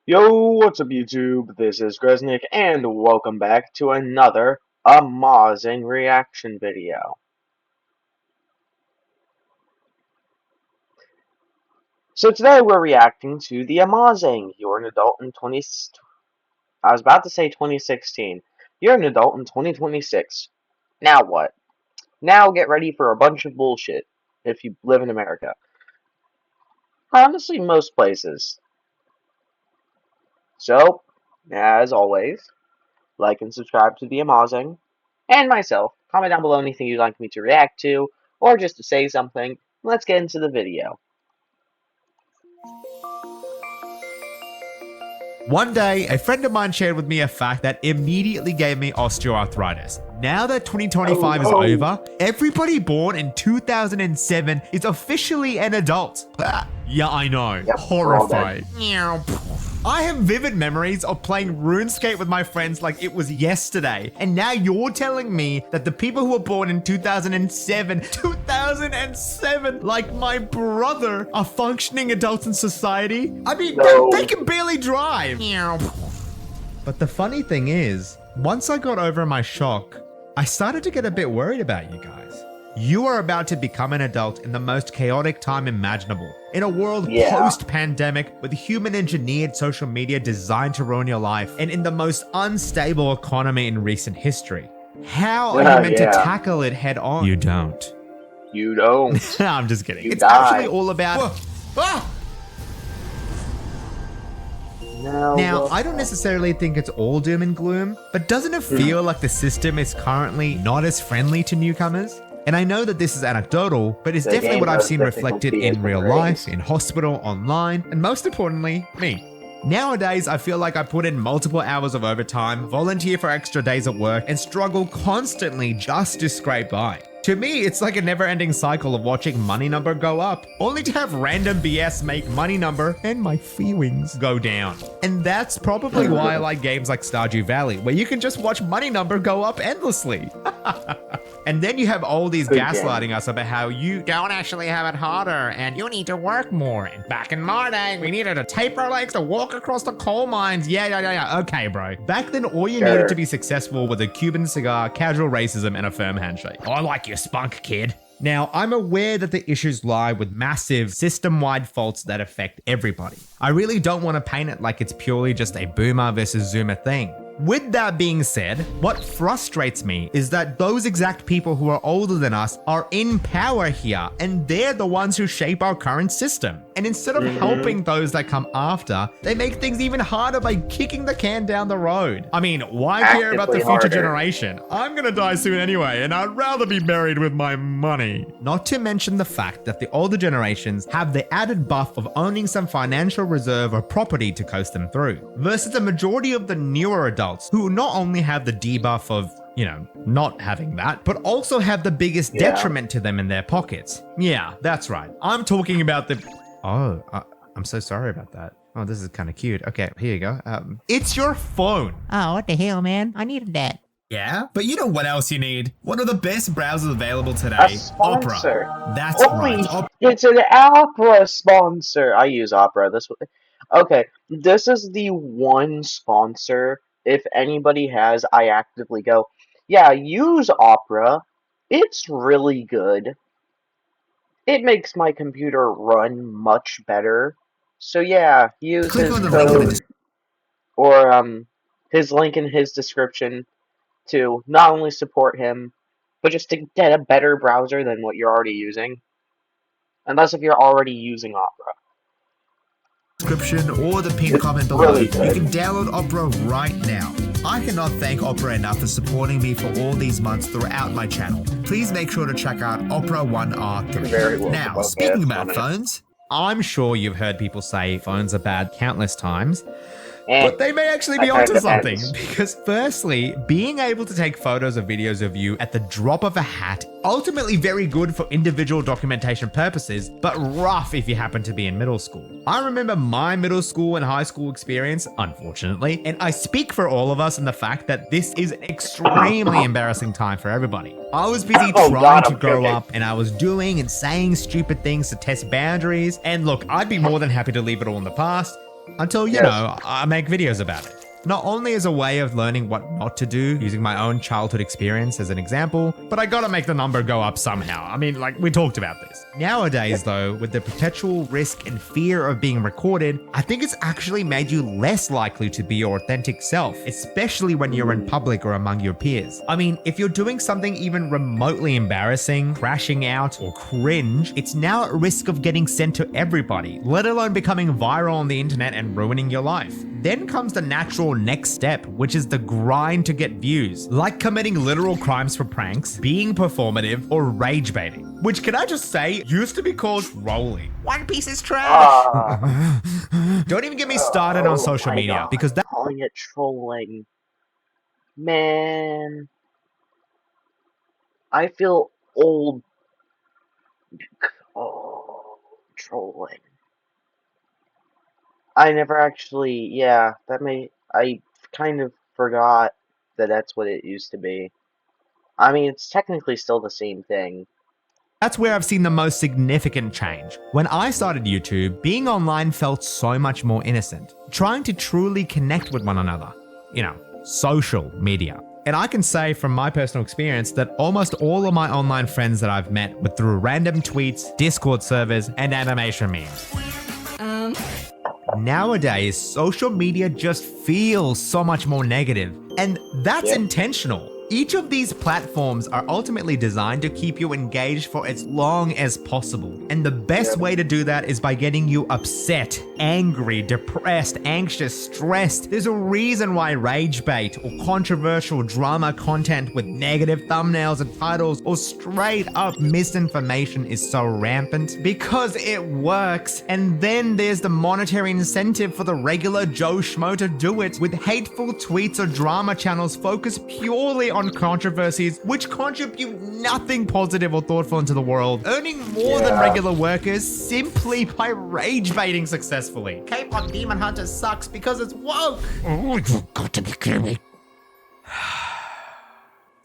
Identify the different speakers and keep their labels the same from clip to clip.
Speaker 1: Yo, what's up YouTube? This is Gresnick and welcome back to another amazing reaction video. So today we're reacting to TheAMaazing. You're an adult in I was about to say 2016. You're an adult in 2026. Now what? Now get ready for a bunch of bullshit if you live in America. Honestly, most places. So, as always, like and subscribe to TheAMaazing. And myself. Comment down below anything you'd like me to react to, or just to say something. Let's get into the video.
Speaker 2: One day, a friend of mine shared with me a fact that immediately gave me osteoarthritis. Now that 2025 is over, everybody born in 2007 is officially an adult. Yeah, I know.
Speaker 1: Yep,
Speaker 2: horrified. I have vivid memories of playing RuneScape with my friends like it was yesterday. And now you're telling me that the people who were born in 2007, like my brother, are functioning adults in society? I mean,
Speaker 1: No.
Speaker 2: they can barely drive. But the funny thing is, once I got over my shock, I started to get a bit worried about you guys. You are about to become an adult in the most chaotic time imaginable. In a world post-pandemic with human-engineered social media designed to ruin your life, and in the most unstable economy in recent history. How are you meant to tackle it head on? You don't.
Speaker 1: You don't.
Speaker 2: I'm just kidding. It's
Speaker 1: die.
Speaker 2: actually all about... Now, I don't necessarily think it's all doom and gloom, but doesn't it feel like the system is currently not as friendly to newcomers? And I know that this is anecdotal, but it's definitely what I've seen reflected in real life, in hospital, online, and most importantly, me. Nowadays, I feel like I put in multiple hours of overtime, volunteer for extra days at work, and struggle constantly just to scrape by. To me, it's like a never-ending cycle of watching money number go up, only to have random BS make money number and my feelings go down. And that's probably why I like games like Stardew Valley, where you can just watch money number go up endlessly. And then you have all these gaslighting us about how you don't actually have it harder and you need to work more. And back in my day, we needed to tape our legs to walk across the coal mines. Yeah. Okay, bro. Back then, all you needed to be successful was a Cuban cigar, casual racism, and a firm handshake. I like your spunk, kid. Now, I'm aware that the issues lie with massive system-wide faults that affect everybody. I really don't want to paint it like it's purely just a boomer versus zoomer thing. With that being said, what frustrates me is that those exact people who are older than us are in power here, and they're the ones who shape our current system. And instead of helping those that come after, they make things even harder by kicking the can down the road. I mean, why care about the future generation? I'm gonna die soon anyway, and I'd rather be buried with my money. Not to mention the fact that the older generations have the added buff of owning some financial reserve or property to coast them through, versus the majority of the newer adults who not only have the debuff of, not having that, but also have the biggest detriment to them in their pockets. Yeah, that's right. I'm talking about the... Oh, I'm so sorry about that. Oh, this is kind of cute. Okay, here you go. It's your phone.
Speaker 3: Oh, what the hell, man? I needed that.
Speaker 2: Yeah, but you know what else you need? One of the best browsers available today, Opera. That's right.
Speaker 1: It's an Opera sponsor. I use Opera. Okay, this is the one sponsor. If anybody has, I actively go, yeah, use Opera. It's really good. It makes my computer run much better. So yeah, use his code or his link in his description to not only support him, but just to get a better browser than what you're already using. Unless if you're already using Opera.
Speaker 2: Description or the pinned comment below. You can download Opera right now. I cannot thank Opera enough for supporting me for all these months throughout my channel. Please make sure to check out Opera 1R3. Now, speaking about phones, I'm sure you've heard people say phones are bad countless times. But they may actually be onto something, because firstly, being able to take photos or videos of you at the drop of a hat, ultimately very good for individual documentation purposes, but rough if you happen to be in middle school. I remember my middle school and high school experience, unfortunately, and I speak for all of us in the fact that this is an extremely embarrassing time for everybody. I was busy trying to grow up, and I was doing and saying stupid things to test boundaries, and look, I'd be more than happy to leave it all in the past. until, you know, I make videos about it. Not only as a way of learning what not to do, using my own childhood experience as an example, but I gotta make the number go up somehow. I mean, like, we talked about this. Nowadays, though, with the perpetual risk and fear of being recorded, I think it's actually made you less likely to be your authentic self, especially when you're in public or among your peers. I mean, if you're doing something even remotely embarrassing, crashing out, or cringe, it's now at risk of getting sent to everybody, let alone becoming viral on the internet and ruining your life. Then comes the natural next step, which is the grind to get views, like committing literal crimes for pranks, being performative, or rage baiting, which, can I just say, used to be called trolling.
Speaker 3: One Piece is trash.
Speaker 2: Don't even get me started on social media, because that
Speaker 1: calling it trolling. Man, I feel old. Oh, trolling. I never actually, I kind of forgot that that's what it used to be. I mean, it's technically still the same thing.
Speaker 2: That's where I've seen the most significant change. When I started YouTube, being online felt so much more innocent, trying to truly connect with one another. You know, social media. And I can say from my personal experience that almost all of my online friends that I've met were through random tweets, Discord servers, and animation memes. Nowadays, social media just feels so much more negative, and that's intentional. Each of these platforms are ultimately designed to keep you engaged for as long as possible. And the best way to do that is by getting you upset, angry, depressed, anxious, stressed. There's a reason why rage bait or controversial drama content with negative thumbnails and titles or straight up misinformation is so rampant, because it works. And then there's the monetary incentive for the regular Joe Schmo to do it, with hateful tweets or drama channels focused purely on controversies which contribute nothing positive or thoughtful into the world, earning more than regular workers simply by rage baiting successfully.
Speaker 3: K-pop Demon Hunter sucks because it's woke.
Speaker 2: Oh, you've got to be kidding me.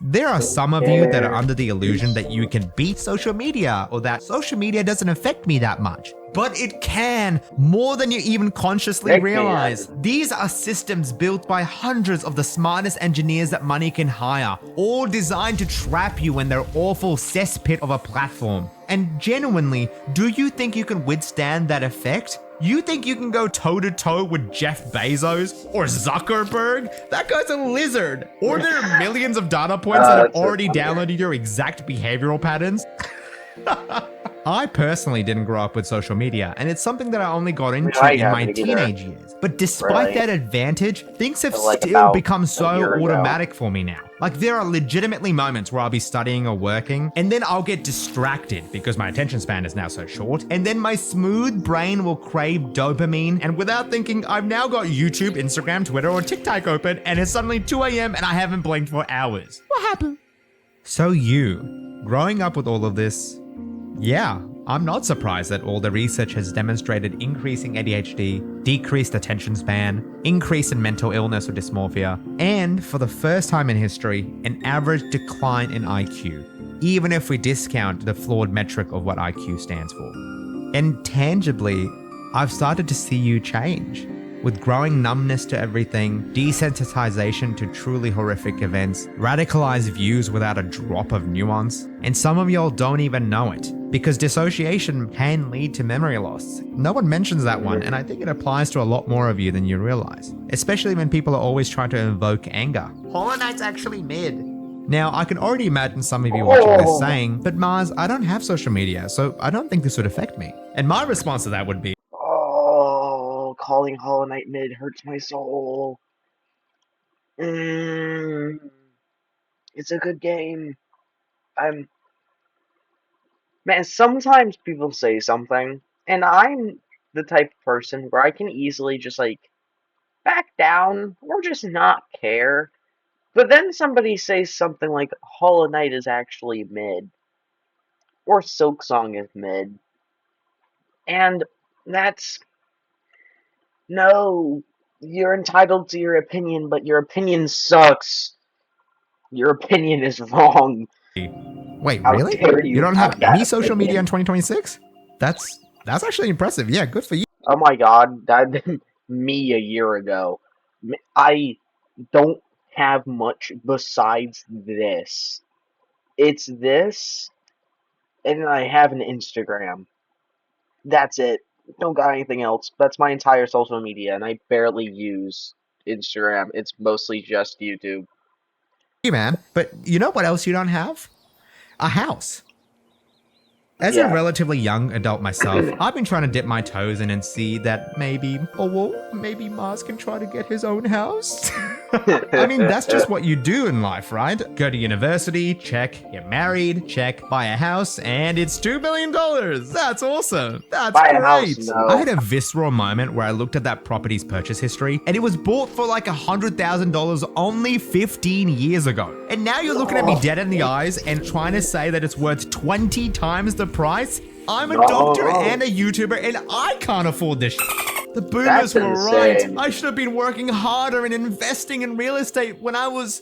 Speaker 2: There are some of you that are under the illusion that you can beat social media, or that social media doesn't affect me that much. But it can, more than you even consciously realize. These are systems built by hundreds of the smartest engineers that money can hire, all designed to trap you in their awful cesspit of a platform. And genuinely, do you think you can withstand that effect? You think you can go toe-to-toe with Jeff Bezos or Zuckerberg? That guy's a lizard. Or there are millions of data points that have already downloaded your exact behavioral patterns? I personally didn't grow up with social media, and it's something that I only got into in my teenage years. But despite that advantage, things have still become so automatic for me now. Like, there are legitimately moments where I'll be studying or working, and then I'll get distracted because my attention span is now so short, and then my smooth brain will crave dopamine, and without thinking, I've now got YouTube, Instagram, Twitter, or TikTok open, and it's suddenly 2 a.m. and I haven't blinked for hours. What happened? So you, growing up with all of this, yeah, I'm not surprised that all the research has demonstrated increasing ADHD, decreased attention span, increase in mental illness or dysmorphia, and for the first time in history, an average decline in IQ, even if we discount the flawed metric of what IQ stands for. And tangibly, I've started to see you change. With growing numbness to everything, desensitization to truly horrific events, radicalized views without a drop of nuance, and some of y'all don't even know it, because dissociation can lead to memory loss. No one mentions that one, and I think it applies to a lot more of you than you realize, especially when people are always trying to invoke anger.
Speaker 3: Hollow Knight's actually mid.
Speaker 2: Now, I can already imagine some of you watching this saying, but Mars, I don't have social media, so I don't think this would affect me. And my response to that would be,
Speaker 1: calling Hollow Knight mid hurts my soul. It's a good game. Man, sometimes people say something, and I'm the type of person where I can easily just, like, back down, or just not care. But then somebody says something like, Hollow Knight is actually mid, or Silksong is mid, and that's... No, you're entitled to your opinion, but your opinion sucks. Your opinion is wrong.
Speaker 2: wait,
Speaker 1: How
Speaker 2: really?
Speaker 1: dare
Speaker 2: You don't have
Speaker 1: that
Speaker 2: any social media
Speaker 1: opinion?
Speaker 2: in 2026? That's actually impressive. Yeah, good for you.
Speaker 1: Oh my god, that me a year ago. I don't have much besides this. It's this, and I have an Instagram. That's it. Don't got anything else. That's my entire social media, and I barely use Instagram. It's mostly just YouTube.
Speaker 2: You, man. But you know what else you don't have? A house. As a
Speaker 1: Yeah.
Speaker 2: relatively young adult myself, I've been trying to dip my toes in and see that maybe Mars can try to get his own house. I mean, that's just what you do in life, right? Go to university, check. Get married, check. Buy a house, and it's $2 million. That's awesome. That's
Speaker 1: Buy
Speaker 2: great.
Speaker 1: a house, no.
Speaker 2: I had a visceral moment where I looked at that property's purchase history, and it was bought for like $100,000 only 15 years ago. And now you're looking at me dead in the eyes and trying to say that it's worth 20 times the price? I'm a doctor and a YouTuber, and I can't afford this shit. The boomers
Speaker 1: That's
Speaker 2: were right.
Speaker 1: insane.
Speaker 2: I should have been working harder and investing in real estate when I was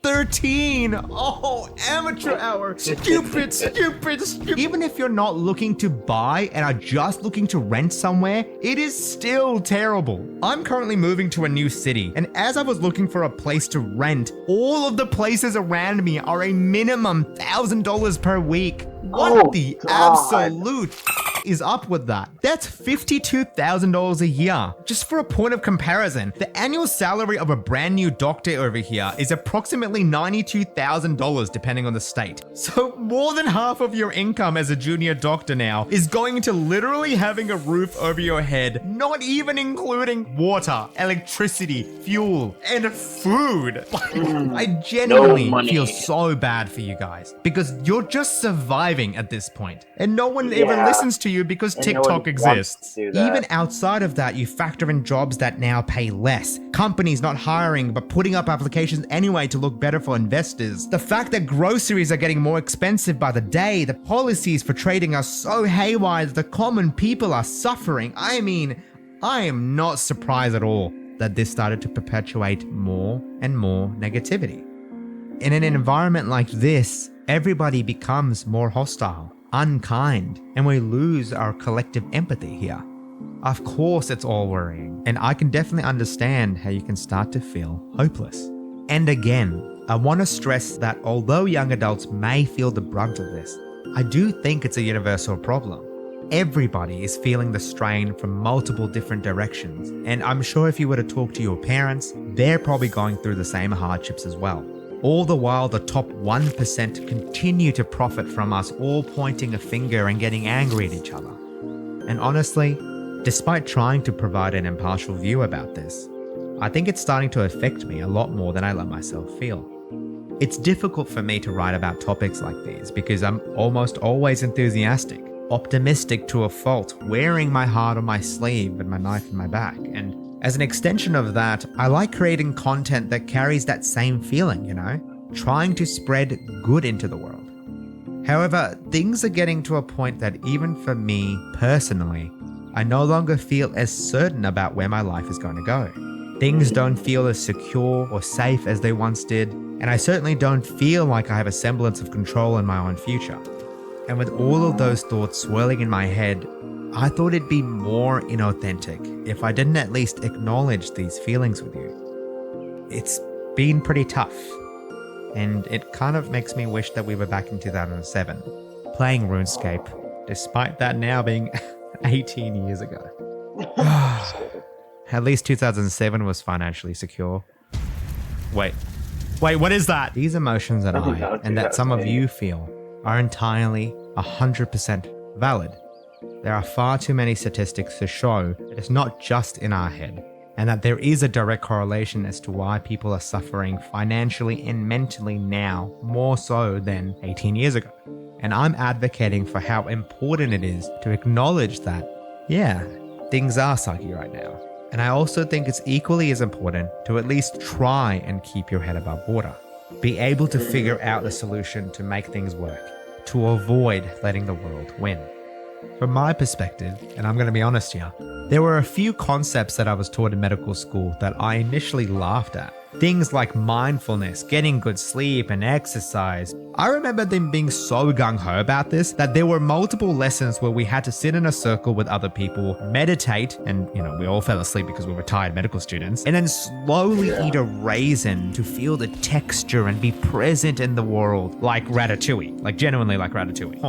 Speaker 2: 13. Oh, amateur hour. Stupid. Even if you're not looking to buy and are just looking to rent somewhere, it is still terrible. I'm currently moving to a new city, and as I was looking for a place to rent, all of the places around me are a minimum $1,000 per week. What the absolute is up with that? That's $52,000 a year. Just for a point of comparison, the annual salary of a brand new doctor over here is approximately $92,000 depending on the state. So more than half of your income as a junior doctor now is going into literally having a roof over your head, not even including water, electricity, fuel, and food. I genuinely feel so bad for you guys because you're just surviving at this point, and no one even listens to you because TikTok exists. Even outside of that, you factor in jobs that now pay less, companies not hiring but putting up applications anyway to look better for investors, the fact that groceries are getting more expensive by the day, the policies for trading are so haywire that the common people are suffering. I mean, I am not surprised at all that this started to perpetuate more and more negativity. In an environment like this, everybody becomes more hostile, unkind, and we lose our collective empathy here. Of course, it's all worrying, and I can definitely understand how you can start to feel hopeless. And again, I want to stress that although young adults may feel the brunt of this, I do think it's a universal problem. Everybody is feeling the strain from multiple different directions, and I'm sure if you were to talk to your parents, they're probably going through the same hardships as well. All the while, the top 1% continue to profit from us all pointing a finger and getting angry at each other. And honestly, despite trying to provide an impartial view about this, I think it's starting to affect me a lot more than I let myself feel. It's difficult for me to write about topics like these because I'm almost always enthusiastic, optimistic to a fault, wearing my heart on my sleeve and my knife in my back, and as an extension of that, I like creating content that carries that same feeling, trying to spread good into the world. However, things are getting to a point that even for me personally, I no longer feel as certain about where my life is going to go. Things don't feel as secure or safe as they once did, and I certainly don't feel like I have a semblance of control in my own future. And with all of those thoughts swirling in my head, I thought it'd be more inauthentic if I didn't at least acknowledge these feelings with you. It's been pretty tough, and it kind of makes me wish that we were back in 2007, playing RuneScape, despite that now being 18 years ago. At least 2007 was financially secure. Wait, what is that? These emotions that I, and that some of you feel, are entirely 100% valid. There are far too many statistics to show that it's not just in our head, and that there is a direct correlation as to why people are suffering financially and mentally now more so than 18 years ago. And I'm advocating for how important it is to acknowledge that, yeah, things are sucky right now. And I also think it's equally as important to at least try and keep your head above water. Be able to figure out a solution to make things work, to avoid letting the world win. From my perspective, and I'm going to be honest here, there were a few concepts that I was taught in medical school that I initially laughed at. Things like mindfulness, getting good sleep, and exercise. I remember them being so gung-ho about this that there were multiple lessons where we had to sit in a circle with other people, meditate, and we all fell asleep because we were tired medical students, and then slowly eat a raisin to feel the texture and be present in the world, like Ratatouille, like genuinely like Ratatouille.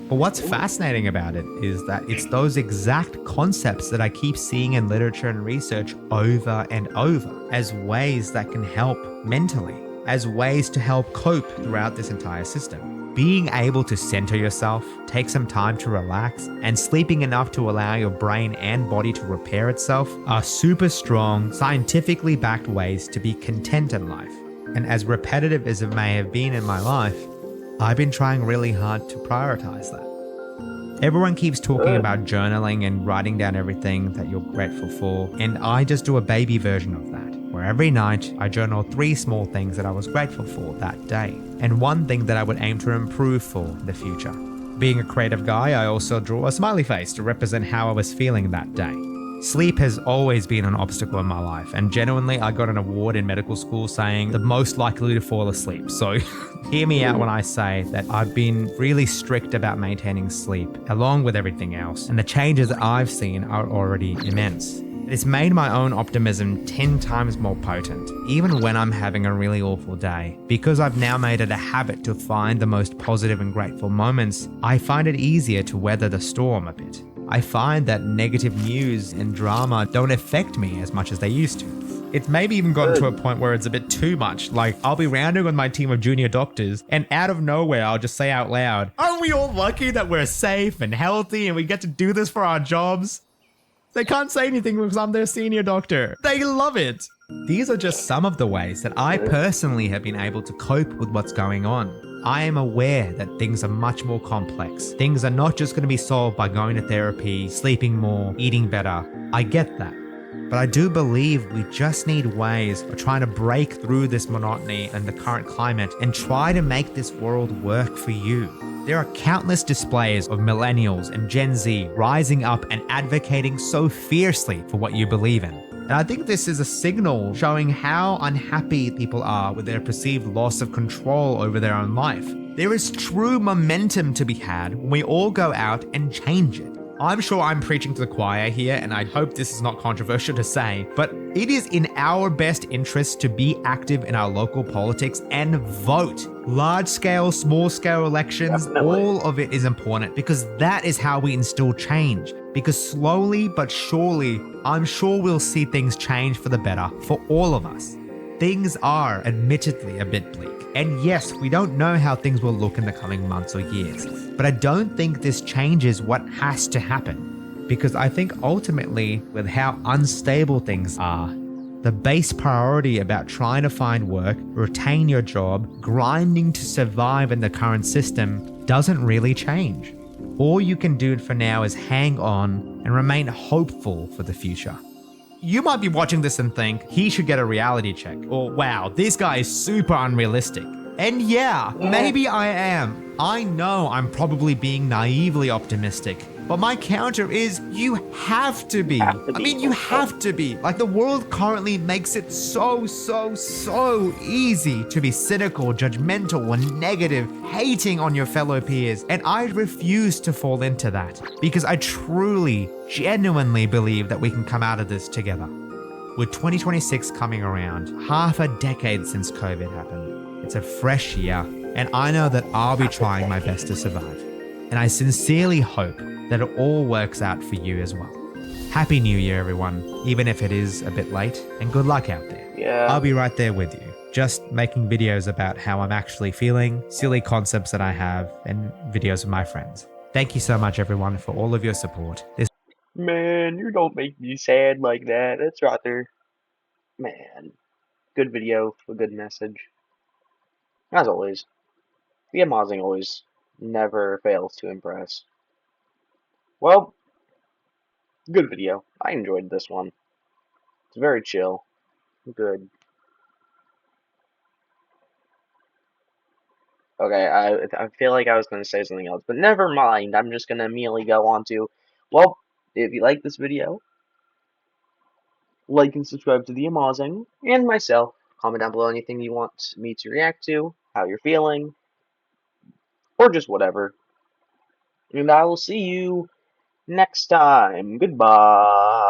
Speaker 2: But what's fascinating about it is that it's those exact concepts that I keep seeing in literature and research over and over as ways that can help mentally, as ways to help cope throughout this entire system. Being able to center yourself, take some time to relax, and sleeping enough to allow your brain and body to repair itself are super strong, scientifically backed ways to be content in life. And as repetitive as it may have been in my life, I've been trying really hard to prioritize that. Everyone keeps talking about journaling and writing down everything that you're grateful for, and I just do a baby version of that, where every night I journal 3 small things that I was grateful for that day, and 1 thing that I would aim to improve for in the future. Being a creative guy, I also draw a smiley face to represent how I was feeling that day. Sleep has always been an obstacle in my life, and genuinely I got an award in medical school saying the most likely to fall asleep. So hear me out when I say that I've been really strict about maintaining sleep along with everything else, and the changes that I've seen are already immense. It's made my own optimism 10 times more potent, even when I'm having a really awful day. Because I've now made it a habit to find the most positive and grateful moments, I find it easier to weather the storm a bit. I find that negative news and drama don't affect me as much as they used to. It's maybe even gotten to a point where it's a bit too much. Like, I'll be rounding with my team of junior doctors, and out of nowhere, I'll just say out loud, "Aren't we all lucky that we're safe and healthy and we get to do this for our jobs?" They can't say anything because I'm their senior doctor. They love it. These are just some of the ways that I personally have been able to cope with what's going on. I am aware that things are much more complex. Things are not just going to be solved by going to therapy, sleeping more, eating better. I get that. But I do believe we just need ways of trying to break through this monotony and the current climate and try to make this world work for you. There are countless displays of millennials and Gen Z rising up and advocating so fiercely for what you believe in. And I think this is a signal showing how unhappy people are with their perceived loss of control over their own life. There is true momentum to be had when we all go out and change it. I'm sure I'm preaching to the choir here, and I hope this is not controversial to say, but it is in our best interest to be active in our local politics and vote. Large-scale, small-scale elections, all of it is important because that is how we instill change. Because slowly but surely, I'm sure we'll see things change for the better for all of us. Things are admittedly a bit bleak. And yes, we don't know how things will look in the coming months or years, but I don't think this changes what has to happen. Because I think ultimately, with how unstable things are, the base priority about trying to find work, retain your job, grinding to survive in the current system doesn't really change. All you can do for now is hang on and remain hopeful for the future. You might be watching this and think, he should get a reality check. Or, wow, this guy is super unrealistic. And yeah, maybe I am. I know I'm probably being naively optimistic. But my counter is, you have to be. You have to be. Like, the world currently makes it so easy to be cynical, judgmental, and negative, hating on your fellow peers. And I refuse to fall into that because I truly, genuinely believe that we can come out of this together. With 2026 coming around, half a decade since COVID happened, it's a fresh year, and I know that I'll be trying my best to survive. And I sincerely hope that it all works out for you as well. Happy New Year, everyone, even if it is a bit late, and good luck out there.
Speaker 1: Yeah.
Speaker 2: I'll be right there with you, just making videos about how I'm actually feeling, silly concepts that I have, and videos of my friends. Thank you so much, everyone, for all of your support.
Speaker 1: Man, you don't make me sad like that. It's rather, man, good video, a good message. As always, TheAMaazing always never fails to impress. Well, good video. I enjoyed this one. It's very chill. Good. Okay, I feel like I was going to say something else, but never mind. I'm just going to immediately go on to, well, if you like this video, like and subscribe to TheAMaazing and myself. Comment down below anything you want me to react to, how you're feeling, or just whatever. And I will see you next time. Goodbye.